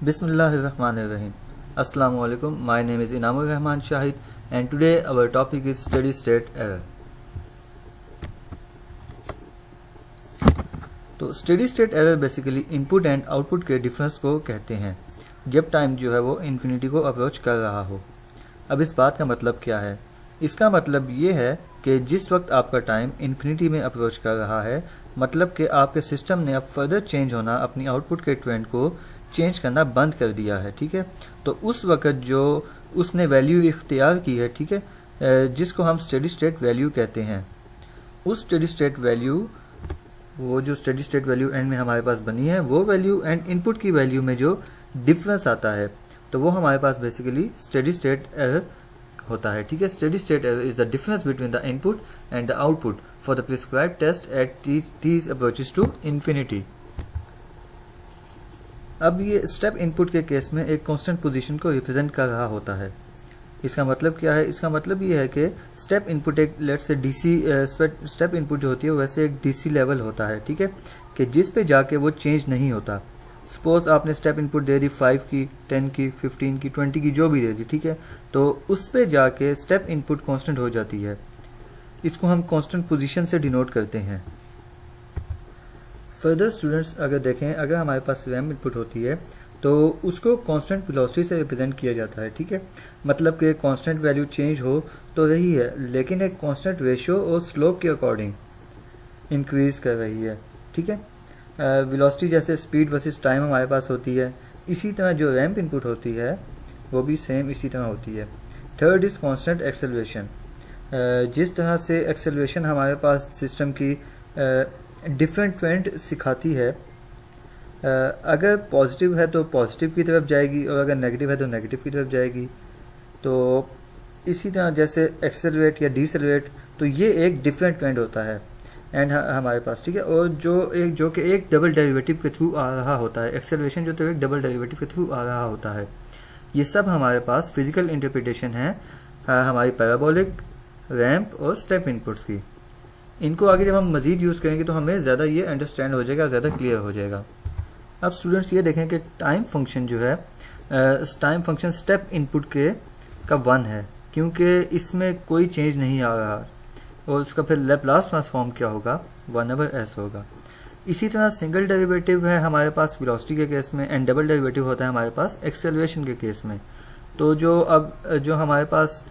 Bismillahirrahmanirrahim. Assalamu alaikum. My name is Inamur Rahman Shahid and today our topic is steady state error. तो steady state error basically input and output के difference को कहते हैं जब time जो है वो इन्फिनिटी को अप्रोच कर रहा हो। अब इस बात का मतलब क्या है? इसका मतलब ये है कि जिस वक्त आपका टाइम इन्फिनिटी में अप्रोच कर रहा है, मतलब कि आपके सिस्टम ने अब फर्दर चेंज होना, अपनी आउटपुट के ट्रेंड को चेंज करना बंद कर दिया है, ठीक है। तो उस वक्त जो उसने वैल्यू इख्तियार की है, ठीक है, जिसको हम स्टेडी स्टेट वैल्यू कहते हैं, उस स्टेडी स्टेट वैल्यू, वो जो स्टेडी स्टेट वैल्यू एंड में हमारे पास बनी है, वो वैल्यू एंड इनपुट की वैल्यू में जो डिफरेंस आता है, तो वो हमारे पास बेसिकली स्टेडी स्टेट एरर होता है, ठीक है। Steady state error is the difference between the input and the output for the prescribed test at these approaches to infinity. अब ये स्टेप इनपुट के केस में एक कांस्टेंट पोजीशन को रिप्रेजेंट कर रहा होता है। इसका मतलब क्या है? इसका मतलब ये है कि स्टेप इनपुट एक लेट से डीसी स्टेप इनपुट जो होती है वैसे एक डीसी लेवल होता है, ठीक है, कि जिस पे जाके वो चेंज नहीं होता। सपोज आपने स्टेप इनपुट दे दी 5 की, 10 की, 15 की, 20 की, जो भी दे दी, ठीक है, तो उस पे जाके स्टेप इनपुट कांस्टेंट हो जाती है। इसको हम कांस्टेंट पोजीशन से डिनोट करते हैं। फर्दर स्टूडेंट्स अगर देखें, अगर हमारे पास रैम इनपुट होती है तो उसको कांस्टेंट वेलोसिटी से रिप्रेजेंट किया जाता है, ठीक है। मतलब कि कांस्टेंट वैल्यू चेंज हो तो रही है, लेकिन एक कांस्टेंट रेशियो और स्लोप के अकॉर्डिंग इंक्रीज कर रही है, ठीक है। वेलोसिटी जैसे स्पीड वर्सेस टाइम हमारे पास होती है, इसी तरह जो रैम्प इनपुट होती है वो भी सेम इसी तरह होती है। Third is constant acceleration. जिस तरह से एक्सेलरेशन हमारे पास सिस्टम की डिफरेंट ट्रेंड सिखाती है, अगर पॉजिटिव है तो पॉजिटिव की तरफ जाएगी और अगर नेगेटिव है तो नेगेटिव की तरफ जाएगी। तो इसी तरह जैसे एक्सेलरेट या डिसेलरेट, तो ये एक डिफरेंट ट्रेंड होता है एंड हमारे पास, ठीक है। और जो कि एक डबल डेरिवेटिव के थ्रू आ रहा होता है, एक्सेलरेशन जो तो एक डबल डेरिवेटिव के थ्रू आ रहा होता है। ये सब हमारे पास फिजिकल इंटरप्रिटेशन है हमारी पैराबोलिक, रैम्प और स्टेप इनपुट्स की। इनको आगे जब हम मजीद यूज करेंगे तो हमें ज्यादा ये अंडरस्टैंड हो जाएगा, ज्यादा क्लियर हो जाएगा। अब स्टूडेंट्स ये देखें कि टाइम फंक्शन जो है, टाइम फंक्शन स्टेप इनपुट के का 1 है, क्योंकि इसमें कोई चेंज नहीं आ रहा, और उसका फिर लैप्लास ट्रांसफॉर्म क्या होगा, 1/s होगा। इसी तरह सिंगल डेरिवेटिव है हमारे पास वेलोसिटी के केस में एंड डबल डेरिवेटिव होता है हमारे पास एक्सेलरेशन के केस में। तो जो हमारे पास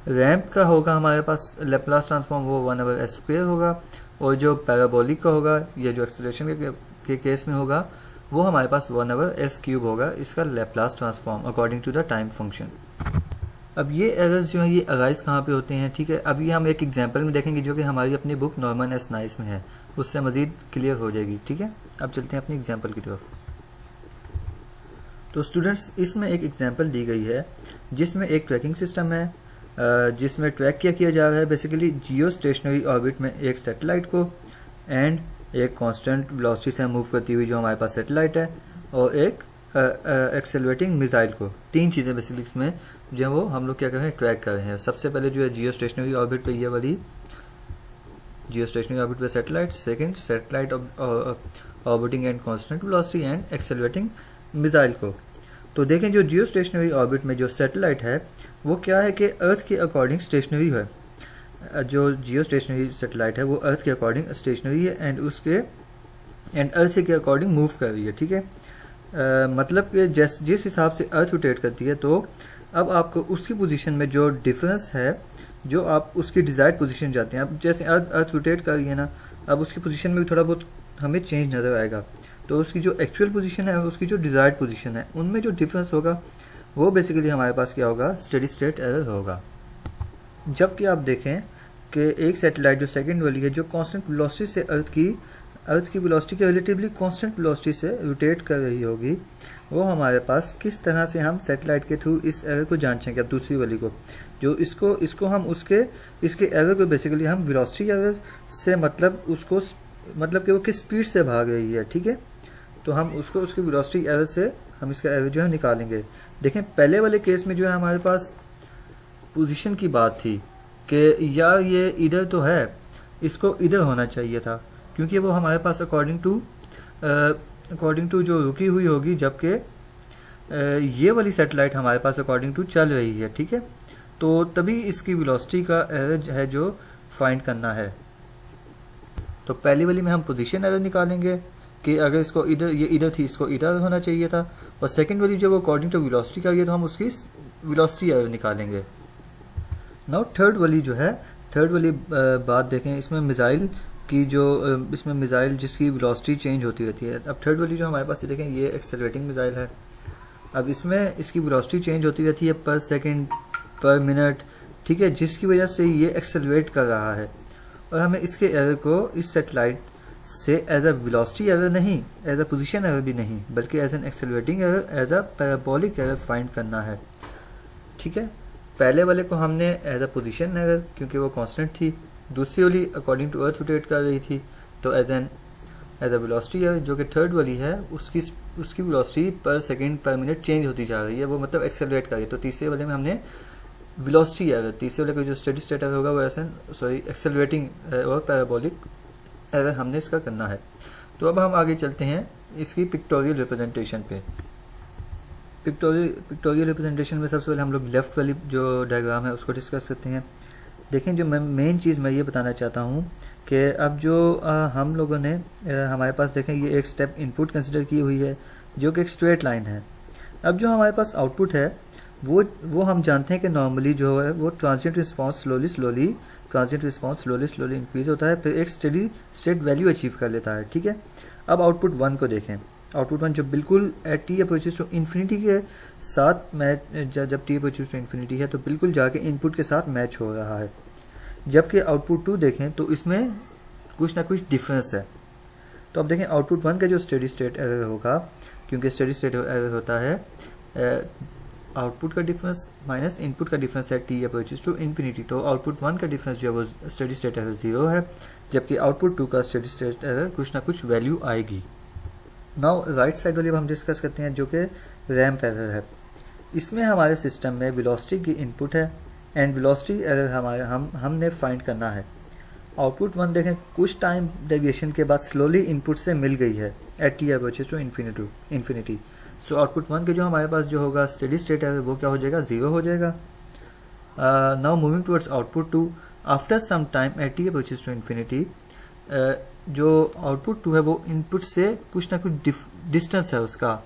रैम्प का होगा, हमारे पास लैप्लास ट्रांसफॉर्म वो 1/s² होगा, और जो पैराबोलिक का होगा या जो एक्सेलरेशन के केस में होगा वो हमारे पास 1/s³ होगा, इसका Laplace transform according to the time function. अब ये एरर्स जो है ये अराइज कहाँ पे होते हैं, ठीक है। अभी हम एक एग्जांपल में देखेंगे जो कि हमारी अपनी बुक नॉर्मन एस नाइस में है, उससे मजीद क्लियर हो जाएगी, ठीक है। अब चलते हैं अपनी एग्जांपल की तरफ। तो स्टूडेंट्स, इसमें एक एग्जांपल दी गई है जिसमें एक ट्रैकिंग सिस्टम है, जिसमें ट्रैक किया जा रहा है बेसिकली जियो स्टेशनरी ऑर्बिट में एक सैटेलाइट को एंड एक कांस्टेंट वेलोसिटी से मूव करती हुई जो हमारे पास सैटेलाइट है, और एक एक्सेलरेटिंग मिसाइल को। 3 चीजें बेसिकली इसमें जो वो हम लोग क्या कर रहे हैं, ट्रैक कर रहे हैं। सबसे पहले जो है जियो स्टेशनरी ऑर्बिट पे ये वाली जियो स्टेशनरी ऑर्बिट पे satellite, second satellite orbiting and constant velocity and accelerating missile को। तो देखें, जो जियो स्टेशनरी ऑर्बिट में जो सैटेलाइट है वो क्या है कि अर्थ के अकॉर्डिंग स्टेशनरी है। जो जियो स्टेशनरी सैटेलाइट है वो अर्थ के अकॉर्डिंग स्टेशनरी है एंड अर्थ के अकॉर्डिंग मूव कर रही है, ठीक है। मतलब कि जिस हिसाब से अर्थ रोटेट करती है, तो अब आपको उसकी पोजीशन में जो डिफरेंस है, जो आप उसकी डिजायर्ड पोजीशन जाते हैं, अब जैसे अर्थ रोटेट कर रही है ना, अब उसकी पोजीशन में भी थोड़ा बहुत हमें चेंज नजर आएगा। तो उसकी जो एक्चुअल पोजीशन है और उसकी जो डिजायर्ड पोजीशन है, उनमें जो डिफरेंस होगा वो बेसिकली हमारे पास क्या होगा, स्टेडी स्टेट एरर होगा। जबकि आप देखें कि एक सैटेलाइट जो सेकंड वाली है, जो कांस्टेंट वेलोसिटी से अर्थ की वेलोसिटी के रिलेटिवली कांस्टेंट वेलोसिटी से रोटेट कर रही होगी, वो हमारे पास किस तरह से हम सैटेलाइट के थ्रू इस एरर को जांचेंगे। अब दूसरी वाली को जो इसको हम इसके एरर को बेसिकली हम वेलोसिटी एरर से मतलब कि वो किस स्पीड से भाग रही है, ठीक है। तो हम उसको उसकी वेलोसिटी एरर से हम इसका एरर जो है निकालेंगे। देखें, पहले वाले केस में जो है हमारे पास पोजीशन की बात थी कि यार ये इधर तो है, इसको इधर होना चाहिए था, क्योंकि वो हमारे पास अकॉर्डिंग टू जो रुकी हुई होगी, जबकि ये वाली सैटेलाइट हमारे पास अकॉर्डिंग टू चल रही है, ठीक है। तो तभी इसकी वेलोसिटी का एरर है जो फाइंड करना है। तो पहली वाली में हम पोजीशन एरर निकालेंगे कि अगर इसको इधर, ये इधर थी, इसको इधर होना चाहिए था। और सेकंड वाली जब वो अकॉर्डिंग टू वेलोसिटी का है तो हम उसकी वेलोसिटी एरर निकालेंगे। नाउ थर्ड वाली जो है, थर्ड वाली बात देखें, इसमें मिसाइल की जो इसमें मिसाइल जिसकी वेलोसिटी चेंज होती रहती है। अब थर्ड वाली जो हमारे पास देखें, ये एक्सेलरेटिंग मिसाइल है। अब इसमें इसकी वेलोसिटी चेंज होती रहती है पर सेकंड, पर मिनट, ठीक है, जिसकी वजह से ये एक्सेलरेट कर रहा है। और हमें इसके एरर को इस सैटेलाइट से एज अ वेलोसिटी एरर नहीं, एज अ पोजीशन एरर भी नहीं, बल्कि as an accelerating error, as a parabolic error find करना है, ठीक है। पहले वाले को हमने एज अ पोजीशन एरर, क्योंकि वो कांस्टेंट थी। दूसरी वाली अकॉर्डिंग टू अर्थ रोटेट कर रही थी, तो एज अ वेलोसिटी एरर। जो कि थर्ड वाली है, उसकी वेलोसिटी पर सेकंड पर मिनट चेंज होती जा रही है, वो मतलब एक्सेलरेट कर रही है। तो तीसरे वाले में हमने वेलोसिटी एरर, तीसरे वाले का जो स्टेडी स्टेट एरर होगा वो एक्सेलरेटिंग और पैराबोलिक एरर हमने इसका करना है। तो अब हम आगे चलते हैं इसकी पिक्टोरियल रिप्रेजेंटेशन पे। पिक्टोरियल रिप्रेजेंटेशन में सबसे पहले हम लोग लेफ्ट वाली जो डायग्राम है उसको डिस्कस करते हैं। देखें, जो मेन चीज़ मैं ये बताना चाहता हूँ कि अब जो हम लोगों ने हमारे पास देखें, ये एक स्टेप इनपुट कंसिडर की हुई है जो कि एक स्ट्रेट लाइन है। अब जो हमारे पास आउटपुट है वो हम जानते हैं कि नॉर्मली जो है वो ट्रांजिएंट रिस्पांस स्लोली इंक्रीज होता है, फिर एक स्टेडी स्टेट वैल्यू अचीव कर लेता है, ठीक है। अब आउटपुट 1 को देखें। आउटपुट 1 जो बिल्कुल at T approaches to infinity के साथ मैच, जब टी अप्रोचेस टू इन्फिनिटी है तो बिल्कुल जाके इनपुट के साथ मैच हो रहा है। जबकि आउटपुट 2 देखें तो इसमें कुछ ना कुछ डिफरेंस है। तो अब देखें आउटपुट 1 का जो स्टेडी स्टेट एरर होगा, क्योंकि स्टेडी स्टेट एरर होता है आउटपुट का डिफरेंस माइनस इनपुट का डिफरेंस है टी अप्रोचेस टू इन्फिनिटी। तो आउटपुट 1 का डिफरेंस जो है वो स्टेडी स्टेट एरर 0 है, जबकि आउटपुट 2 का स्टेडी स्टेट एरर कुछ ना कुछ वैल्यू आएगी। नाउ राइट साइड वाली हम डिस्कस करते हैं जो कि रैंप एरर है। इसमें हमारे सिस्टम में वेलोसिटी की इनपुट है एंड वेलोसिटी एरर हमने फाइंड करना है। आउटपुट 1 देखें, कुछ टाइम डेविएशन के बाद स्लोली इनपुट से मिल गई है at T approaches to infinity. So output 1 के जो हमारे पास जो होगा स्टेडी स्टेट एरर वो क्या हो जाएगा, 0 हो जाएगा। Now moving towards output 2 after some time at T approaches to infinity. जो आउटपुट 2 है वो इनपुट से कुछ ना कुछ डिस्टेंस है उसका,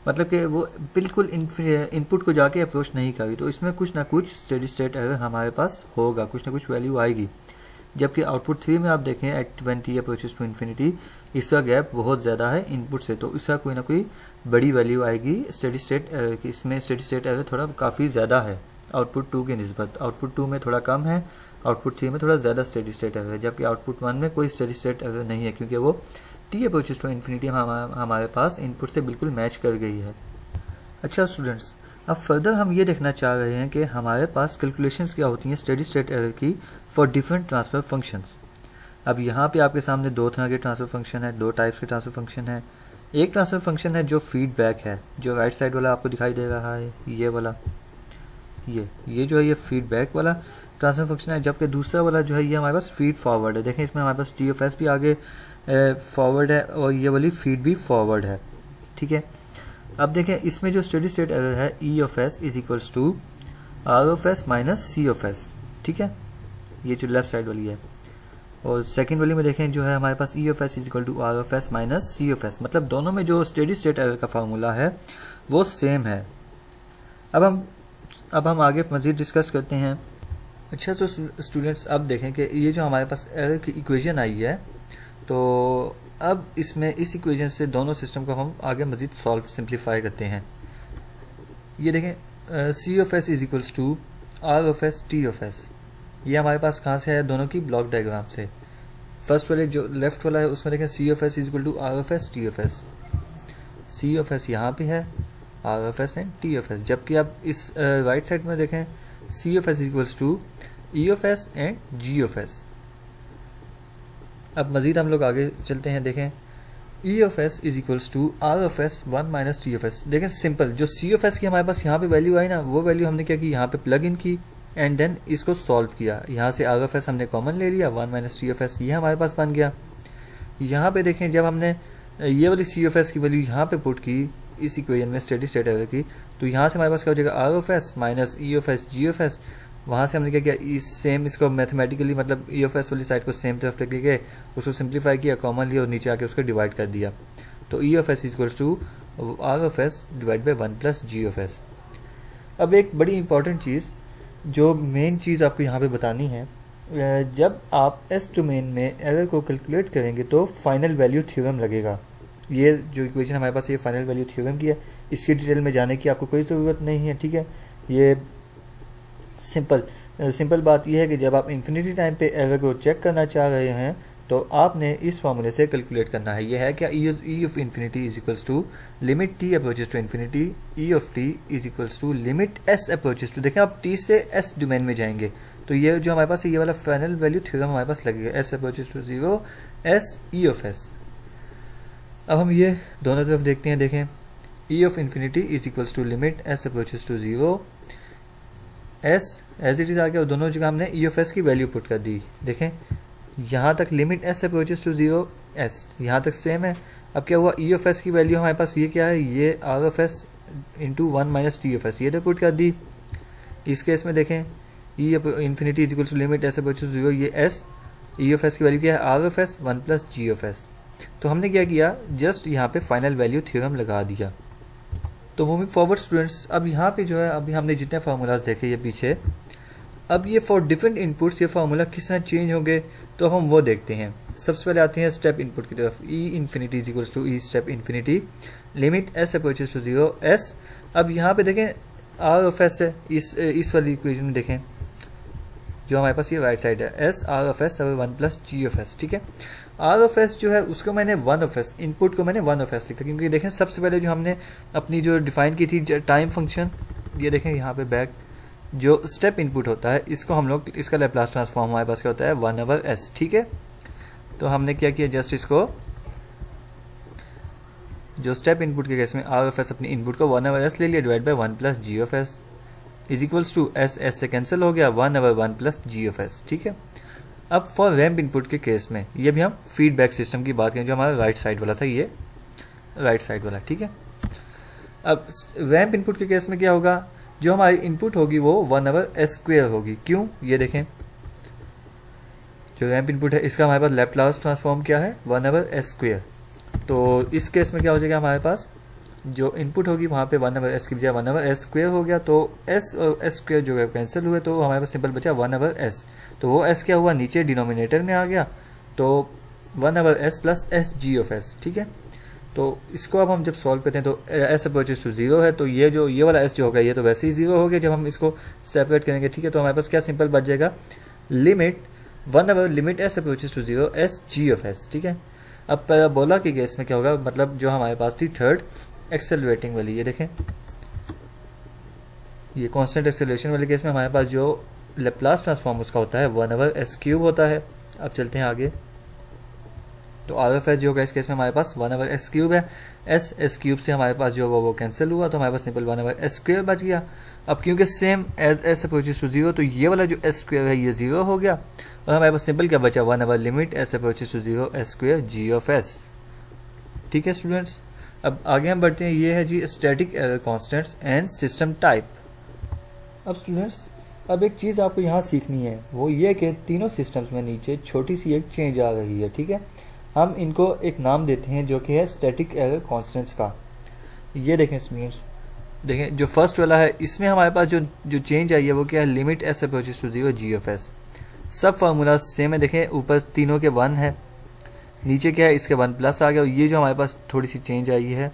मतलब कि वो बिल्कुल इनपुट को जाके अप्रोच नहीं करी, तो इसमें कुछ ना कुछ स्टेडी स्टेट एरर हमारे पास होगा, कुछ ना कुछ वैल्यू आएगी। जबकि आउटपुट 3 में आप देखें एट 20 अप्रोचेस टू इन्फिनिटी, इसका गैप बहुत ज़्यादा है इनपुट से, तो इसका कोई ना कोई बड़ी वैल्यू आएगी स्टेडी स्टेट एरर की। इसमें स्टेडी स्टेट एरर थोड़ा काफ़ी ज़्यादा है आउटपुट 2 की निस्बत। आउटपुट 2 में थोड़ा कम है, आउटपुट 3 में थोड़ा ज़्यादा स्टेडी स्टेट एरर है, जबकि आउटपुट 1 में कोई स्टेडी स्टेट एरर नहीं है, क्योंकि वो टी अप्रोचेस टू इन्फिनिटी हमारे पास इनपुट से बिल्कुल मैच कर गई है। अच्छा स्टूडेंट्स, अब फर्दर हम ये देखना चाह रहे हैं कि हमारे पास कैलकुलेशंस क्या होती हैं स्टेडी स्टेट एरर की फॉर डिफरेंट ट्रांसफर फंक्शंस। अब यहाँ पे आपके सामने दो तरह के ट्रांसफर फंक्शन है, दो टाइप्स के ट्रांसफर फंक्शन है। एक ट्रांसफर फंक्शन है जो फीडबैक है, जो राइट साइड वाला आपको दिखाई दे रहा है, ये वाला, ये जो है ये फीडबैक वाला ट्रांसफर फंक्शन है। जबकि दूसरा वाला जो है ये हमारे पास फीड फॉरवर्ड है। देखें इसमें हमारे पास टी एफ एस भी आगे फॉरवर्ड है और ये वाली फीड भी फॉरवर्ड है, ठीक है। अब देखें इसमें जो स्टेडी स्टेट एरर है E of S is equals to R of S minus C of S, ठीक है, ये जो लेफ्ट साइड वाली है। और सेकंड वाली में देखें जो है हमारे पास E of S is equal to R of S minus C of S, मतलब दोनों में जो स्टेडी स्टेट एरर का फार्मूला है वो सेम है। अब हम आगे मजीद डिस्कस करते हैं। अच्छा तो स्टूडेंट्स अब देखें कि ये जो हमारे पास एरर की इक्वेशन आई है, तो अब इसमें इस इक्वेशन से दोनों सिस्टम को हम आगे मजीद सॉल्व सिंप्लीफाई करते हैं। ये देखें C of S is equals to R of S T of S, ये हमारे पास कहाँ से है, दोनों की ब्लॉक डायग्राम से। फर्स्ट वाले जो लेफ्ट वाला है उसमें देखें C of S is equal to R of S T of S, C of S यहाँ पे है, R of S and T of S. जबकि आप इस राइट साइड में देखें C of S is equals to E of S and G of S. अब मजीद हम लोग आगे चलते हैं। देखें E of S is equals to R of S 1 minus T of S. देखें सिंपल, जो सी ऑफ एस की हमारे पास यहाँ पे वैल्यू आई ना, वो वैल्यू हमने क्या की, यहाँ पे प्लग इन की एंड देन इसको सॉल्व किया। यहाँ से आर ऑफ एस हमने कॉमन ले लिया, 1 माइनस टी ऑफ एस ये हमारे पास बन गया। यहाँ पे देखें जब हमने ये वाली सी ऑफ एस की वैल्यू यहाँ पे पुट की इस इक्वेशन में स्टेडी स्टेट एरर की, तो यहाँ से हमारे पास क्या हो जाएगा R of S minus E of S G of S. वहाँ से हमने क्या किया, इस सेम इसको मैथमेटिकली मतलब ई ऑफ एस वाली साइड को सेम तरफ लेके गए, उसको सिंप्लीफाई किया, कॉमन लिया और नीचे आके उसको डिवाइड कर दिया। तो E of S equals to R of S divide by 1 plus G of S. अब एक बड़ी इंपॉर्टेंट चीज़, जो मेन चीज़ आपको यहाँ पे बतानी है, जब आप एस डोमेन में एरर को कैलकुलेट करेंगे तो फाइनल वैल्यू थ्योरम लगेगा। ये जो इक्वेशन हमारे पास ये फाइनल वैल्यू थ्योरम की है, इसकी डिटेल में जाने की आपको कोई ज़रूरत नहीं है, ठीक है। ये सिंपल बात यह है कि जब आप इन्फिनिटी टाइम पे एरर को चेक करना चाह रहे हैं तो आपने इस फॉर्मूले से कैलकुलेट करना है। यह है क्या, E of infinity is equals to limit T approaches to infinity, E of T is equals to limit S approaches to. देखें आप टी से एस डोमेन में जाएंगे तो ये जो हमारे पास है ये वाला फाइनल वैल्यू थ्योरम हमारे पास लगेगा, S approaches to 0 S E of S. अब हम ये दोनों तरफ देखते हैं। देखें E of infinity is equals to limit S approaches to 0 S as it is आ गया और दोनों जगह हमने ई ऑफ एस की वैल्यू पुट कर दी। देखें यहाँ तक limit S approaches to 0 S यहाँ तक सेम है। अब क्या हुआ, ई ऑफ एस की वैल्यू हमारे पास ये क्या है, ये R of S into 1 minus T of S, ये तो पुट कर दी। इस केस में देखें E infinity is equal to limit S approaches to 0 ये एस, ई ऑफ एस की वैल्यू क्या है R of S 1 plus G of S. तो हमने क्या किया, जस्ट यहाँ पे फाइनल वैल्यू थ्योरम लगा दिया। तो मूविंग फॉरवर्ड स्टूडेंट्स, अब यहाँ पे जो है अभी हमने जितने फार्मूलाज देखे ये पीछे, अब ये फॉर डिफरेंट इनपुट्स ये फार्मूला किस तरह चेंज होंगे तो हम वो देखते हैं। सबसे पहले आते हैं स्टेप इनपुट की तरफ। E infinity is equals to E step infinity limit S approaches to 0 S. अब यहाँ पे देखें आर ऑफ एस है, इस वाली इक्वेशन में देखें जो हमारे पास ये राइट साइड है, S R of S 1 plus G of S, ठीक है। आर ऑफ एस जो है उसको मैंने 1 ऑफ एस, इनपुट को मैंने 1 ऑफ एस लिखा, क्योंकि देखें सबसे पहले जो हमने अपनी जो डिफाइन की थी टाइम फंक्शन, ये देखें यहाँ पे बैक जो स्टेप इनपुट होता है इसको हम लोग, इसका लैप्लास ट्रांसफॉर्म हमारे पास क्या होता है 1 ओवर एस, ठीक है। तो हमने क्या किया, जस्ट इसको जो स्टेप इनपुट के केस में आर ऑफ एस अपनी इनपुट को 1 ओवर एस ले लिया divide by 1 plus G of S is equals to S, S से कैंसिल हो गया 1 over 1 plus G of S, ठीक है। अब फॉर रैम्प इनपुट के केस में ये भी हम फीडबैक सिस्टम की बात करें, जो हमारा राइट साइड वाला था, ये राइट साइड वाला, ठीक है। अब रैम्प इनपुट के केस में क्या होगा, जो हमारी इनपुट होगी वो 1 ओवर एस स्क्वायर होगी। क्यों, ये देखें जो रैम्प इनपुट है इसका हमारे पास लैप्लास ट्रांसफॉर्म क्या है 1 ओवर एस स्क्वायर। तो इस केस में क्या हो जाएगा, हमारे पास जो इनपुट होगी वहां पे 1 ओवर एस की बजाय 1 ओवर एस स्क्वायर हो गया, तो एस और एस स्क्वायर जो है कैंसिल हुए, तो हमारे पास सिंपल बचा 1 ओवर एस। तो वो एस क्या हुआ, नीचे डिनोमिनेटर में आ गया, तो 1 over S plus S G of S, ठीक है। तो इसको अब हम जब सॉल्व करते हैं तो एस अप्रोचेस टू 0 है, तो ये वाला एस जो होगा ये तो वैसे ही 0 हो गया जब हम इसको सेपरेट करेंगे, ठीक है। तो हमारे पास क्या सिंपल बच जाएगा, limit 1 over limit S approaches to 0 S G of S, ठीक है। अब पैराबोला के केस में क्या होगा, मतलब जो हमारे पास थी थर्ड एक्सेलरेटिंग वाली, ये देखें ये कांस्टेंट एक्सेलरेशन वाले केस में हमारे पास जो लैप्लास ट्रांसफॉर्म उसका होता है 1 ओवर एस क्यूब होता है। अब चलते हैं आगे, तो आर ऑफ एस जो होगा इस केस में हमारे पास 1 ओवर एस क्यूब है, एस क्यूब से हमारे पास जो वो कैंसिल हुआ, तो हमारे पास सिंपल 1 ओवर एस स्क्वायर बच गया। अब क्योंकि same as S approaches to 0, तो ये वाला जो एस स्क्वायर है ये 0 हो गया और हमारे पास सिंपल क्या बचा 1 over limit S approaches to 0 S square G of S, ठीक है स्टूडेंट्स। अब आगे हम बढ़ते हैं, ये है जी static error constants and system type. अब स्टूडेंट्स अब एक चीज़ आपको यहाँ सीखनी है, वो ये कि तीनों सिस्टम्स में नीचे छोटी सी एक चेंज आ रही है, ठीक है। हम इनको एक नाम देते हैं जो कि है स्टैटिक एरर कांस्टेंट्स का। ये देखें स्टूडेंट्स, देखें जो फर्स्ट वाला है इसमें हमारे पास जो चेंज आई है वो क्या है, limit S approaches to 0 g of s. सब फार्मूला सेम है, देखें ऊपर तीनों के 1 है, नीचे क्या है इसके 1 प्लस आ गया, और ये जो हमारे पास थोड़ी सी चेंज आई है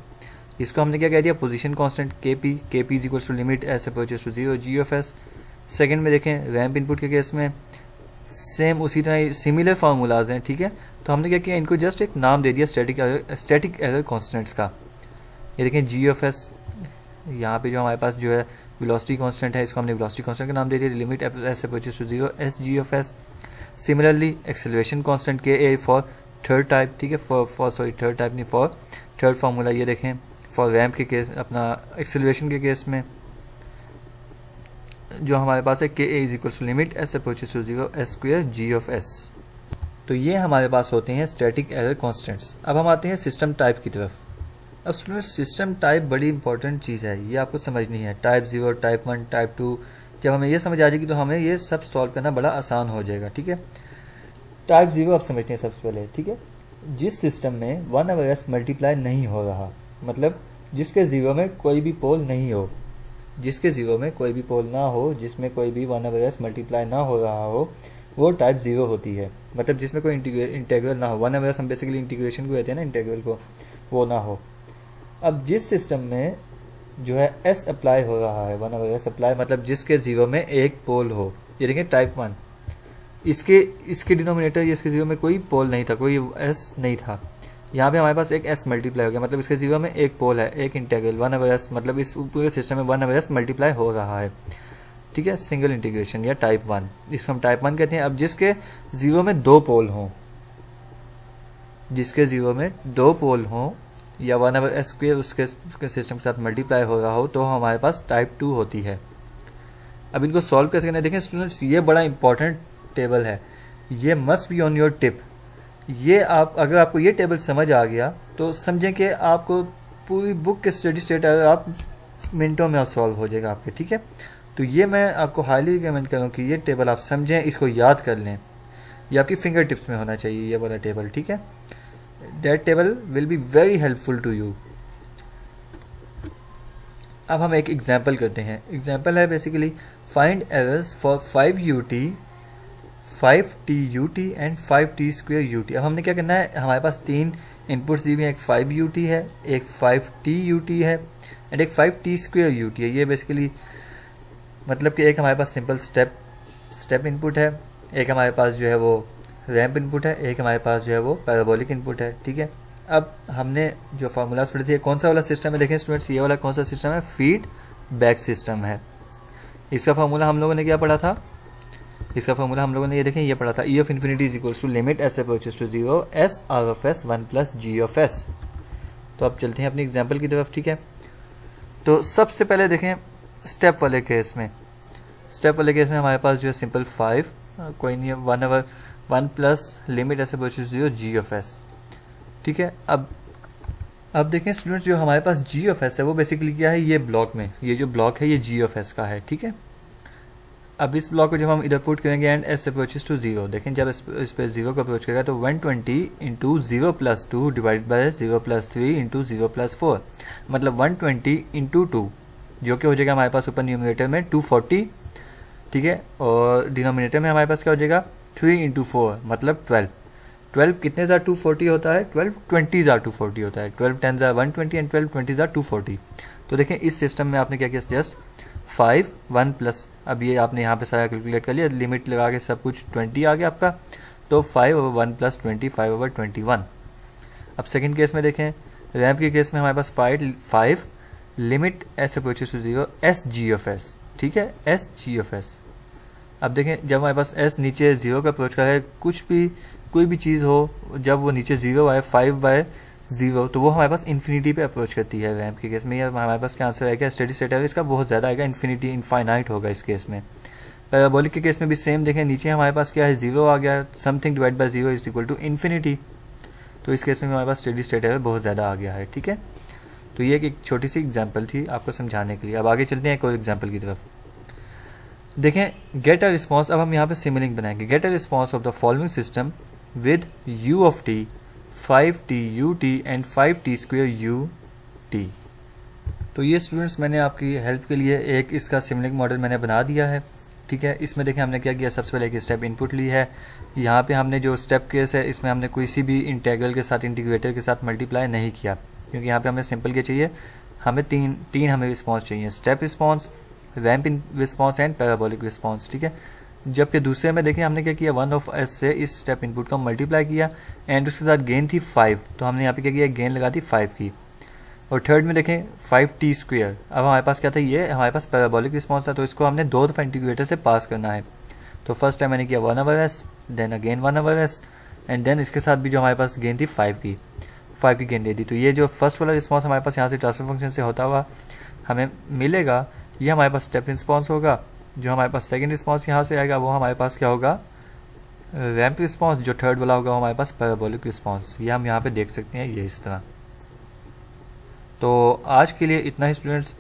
इसको हमने क्या कह दिया, position constant K p is equal to limit S approaches to 0 g of s. Second में देखें रैम्प इनपुट के केस में सेम उसी तरह सिमिलर फार्मूलाज हैं, ठीक है। तो हमने क्या किया, इनको जस्ट एक नाम दे दिया स्टैटिक एरर कांस्टेंट्स का। ये देखें जी ऑफ एस, यहाँ पे जो हमारे पास जो है वेलोसिटी कांस्टेंट है इसको हमने वेलोसिटी कांस्टेंट का नाम दे दिया limit S approaches to 0 S G of S. Similarly acceleration constant K a for third type, ठीक है, फॉर थर्ड टाइप नहीं, फॉर थर्ड फार्मूला। ये देखें फॉर रैम्प के केस, अपना एक्सेलरेशन के केस में जो हमारे पास है K a is equal to limit S approaches to 0 S square G of S. तो ये हमारे पास होते हैं स्टैटिक एरर कांस्टेंट्स। अब हम आते हैं सिस्टम टाइप की तरफ। अब स्टूडेंट सिस्टम टाइप बड़ी इंपॉर्टेंट चीज़ है, ये आपको समझनी है। टाइप 0, टाइप 1, टाइप 2, जब हमें ये समझ आ जाएगी तो हमें ये सब सॉल्व करना बड़ा आसान हो जाएगा, ठीक है। टाइप 0 आप समझते हैं सबसे पहले, ठीक है। जिस सिस्टम में 1/s मल्टीप्लाई नहीं हो रहा, मतलब जिसके 0 में कोई भी पोल नहीं हो, जिसके 0 में कोई भी पोल ना हो, जिसमें कोई भी 1/s मल्टीप्लाई ना हो रहा हो, वो टाइप 0 होती है। मतलब जिसमें कोई इंटीग्रल ना हो, 1/s हम बेसिकली इंटीग्रेशन को कहते हैं ना, इंटीग्रल को, वो ना हो। अब जिस सिस्टम में जो है s अप्लाई हो रहा है, 1/s अप्लाई, मतलब जिसके 0 में एक पोल हो, ये देखिए टाइप 1, इसके डिनोमिनेटर, इसके 0 में कोई पोल नहीं था, कोई s नहीं था। यहाँ पे हमारे पास एक s मल्टीप्लाई हो गया, मतलब इसके 0 में एक पोल है, एक इंटीग्रल 1/s, मतलब इस पूरे सिस्टम में 1/s मल्टीप्लाई हो रहा है, ठीक है। सिंगल इंटीग्रेशन या टाइप 1, इसको हम टाइप 1 कहते हैं। अब जिसके 0 में दो पोल हों, जिसके 0 में दो पोल हों या 1/s के उसके सिस्टम के साथ मल्टीप्लाई हो रहा हो, तो हमारे पास टाइप 2 होती है। अब इनको सॉल्व कैसे करना है, देखें स्टूडेंट्स, ये बड़ा इंपॉर्टेंट टेबल है, ये must be on your tip. ये आप, अगर आपको ये टेबल समझ आ गया तो समझें कि आपको पूरी बुक के स्टडी स्टेट अगर आप मिनटों में सॉल्व हो जाएगा आपके, ठीक है। तो ये मैं आपको हाईली रिकमेंड करूँ कि ये टेबल आप समझें, इसको याद कर लें, ये आपकी फिंगर टिप्स में होना चाहिए ये वाला टेबल, ठीक है। That table will be very helpful to you. अब हम एक एग्जाम्पल करते हैं। एग्जाम्पल है basically find errors for 5ut, 5tut and 5t²ut। अब हमने क्या करना है, हमारे पास तीन इनपुट्स दी हुई हैं, एक 5ut है, एक 5tut है एंड एक 5t²ut है। ये बेसिकली मतलब कि एक हमारे पास सिंपल स्टेप इनपुट है, एक हमारे पास जो है वो रैंप इनपुट है, एक हमारे पास जो है वो पैराबोलिक इनपुट है, ठीक है। अब हमने जो फार्मूलाज पढ़े थे, कौन सा वाला सिस्टम है, देखें स्टूडेंट्स, ये वाला कौन सा सिस्टम है, फीड बैक सिस्टम है। इसका फार्मूला हम लोगों ने क्या पढ़ा था, इसका फार्मूला हम लोगों ने ये देखें ये पढ़ा था, e of infinity is equals to limit s approaches to 0 s r of s 1 plus g of s। तो अब चलते हैं अपनी एग्जाम्पल की तरफ, ठीक है। तो सबसे पहले देखें स्टेप वाले केस में, स्टेप वाले केस में हमारे पास जो है सिंपल 5 कोई नहीं है, 1 plus limit s approaches to 0 g of s, ठीक है। अब देखें स्टूडेंट्स, जो हमारे पास g ऑफ s है वो बेसिकली क्या है, ये ब्लॉक में, ये जो ब्लॉक है ये g ऑफ s का है, ठीक है। अब इस ब्लॉक को जब हम इधर पुट करेंगे एंड s अप्रोचेस टू 0, देखें जब इस पे 0 को अप्रोच करेगा तो 120 into 0 plus 2 divide by 0 plus 3 into 0 plus 4, मतलब 120 इंटू 2, जो कि हो जाएगा हमारे पास ऊपर न्यूमरेटर में 240, ठीक है, और डिनोमिनेटर में हमारे पास क्या हो जाएगा 3 इंटू 4, मतलब 12। 12 कितने जार 240 होता है, 12 20 जार 240 होता है, 12 10 जार 120 एंड 12 20 जार 240। तो देखें इस सिस्टम में आपने क्या किया, जस्ट 5 1 प्लस, अब ये आपने यहाँ पे सारा कैलकुलेट कर लिया, लिमिट लगा के सब कुछ 20 आ गया आपका, तो 5/1 प्लस 20 5/21। अब सेकंड केस में देखें, रैंप के केस में हमारे पास 5 limit s approaches to 0 s g of s, ठीक है, s g ऑफ s। अब देखें जब हमारे पास s नीचे 0 पे अप्रोच कर रहा है, कुछ भी कोई भी चीज़ हो, जब वो नीचे 0 आए 5/0, तो वो हमारे पास इन्फिनिटी पे अप्रोच करती है। रैंप के केस में ये हमारे पास क्या आंसर आएगा, स्टेडी स्टेट है इसका बहुत ज़्यादा आएगा, इन्फिनिटी इनफाइनाइट होगा इस केस में। पैराबोलिक के केस में भी सेम, देखें नीचे हमारे पास क्या है 0 आ गया, something divide by 0 is equal to infinity, तो इस केस में हमारे पास स्टेडी स्टेट है बहुत ज़्यादा आ गया है, ठीक है। तो ये एक छोटी सी एग्जाम्पल थी आपको समझाने के लिए। अब आगे चलते हैं एक और एग्जाम्पल की तरफ। देखें गेट अ रिस्पॉन्स, अब हम यहाँ पे सिमिलिंग बनाएंगे, get a response of the following system with u of t, 5tut and 5t²ut। तो ये स्टूडेंट्स मैंने आपकी हेल्प के लिए एक इसका सिमिलिंग मॉडल मैंने बना दिया है, ठीक है। इसमें देखें हमने क्या किया, सबसे पहले एक स्टेप इनपुट ली है, यहाँ पे हमने जो स्टेप केस है इसमें हमने किसी भी इंटीग्रल के साथ, इंटीग्रेटर के साथ मल्टीप्लाई नहीं किया, क्योंकि यहाँ पे हमें सिंपल क्या चाहिए, हमें तीन हमें रिस्पॉन्स चाहिए, step response, ramp response and parabolic response, ठीक है। जबकि दूसरे में देखें हमने क्या किया, 1 ऑफ s से इस स्टेप इनपुट को मल्टीप्लाई किया एंड उसके साथ गेन थी 5, तो हमने यहाँ पे क्या किया, गेन लगा दी 5 की। और थर्ड में देखें 5t², अब हमारे पास क्या था, ये हमारे पास पैराबोलिक रिस्पॉन्स था, तो इसको हमने 2 दफ़ा इंटीग्रेटर से पास करना है। तो फर्स्ट टाइम मैंने किया 1/s, then again 1/s and then इसके साथ भी जो हमारे पास गेन थी 5 की गेन दे दी। तो ये जो फर्स्ट वाला रिस्पॉन्स हमारे पास यहाँ से ट्रांसफर फंक्शन से होता हुआ हमें मिलेगा, ये हमारे पास स्टेप रिस्पॉन्स होगा। जो हमारे पास सेकंड रिस्पॉन्स यहाँ से आएगा वो हमारे पास क्या होगा, रैंप रिस्पॉन्स। जो थर्ड वाला होगा वो हमारे पास पैराबोलिक रिस्पॉन्स। ये हम यहाँ पे देख सकते हैं, ये इस तरह। तो आज के लिए इतना ही स्टूडेंट्स,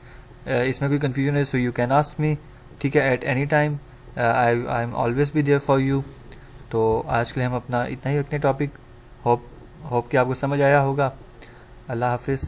इसमें कोई कन्फ्यूजन है so you can ask me, ठीक है, at any time, I am always be there for you. तो आज के लिए हम अपना इतना ही रखने टॉपिक। होप कि आपको समझ आया होगा। अल्लाह हाफिज़।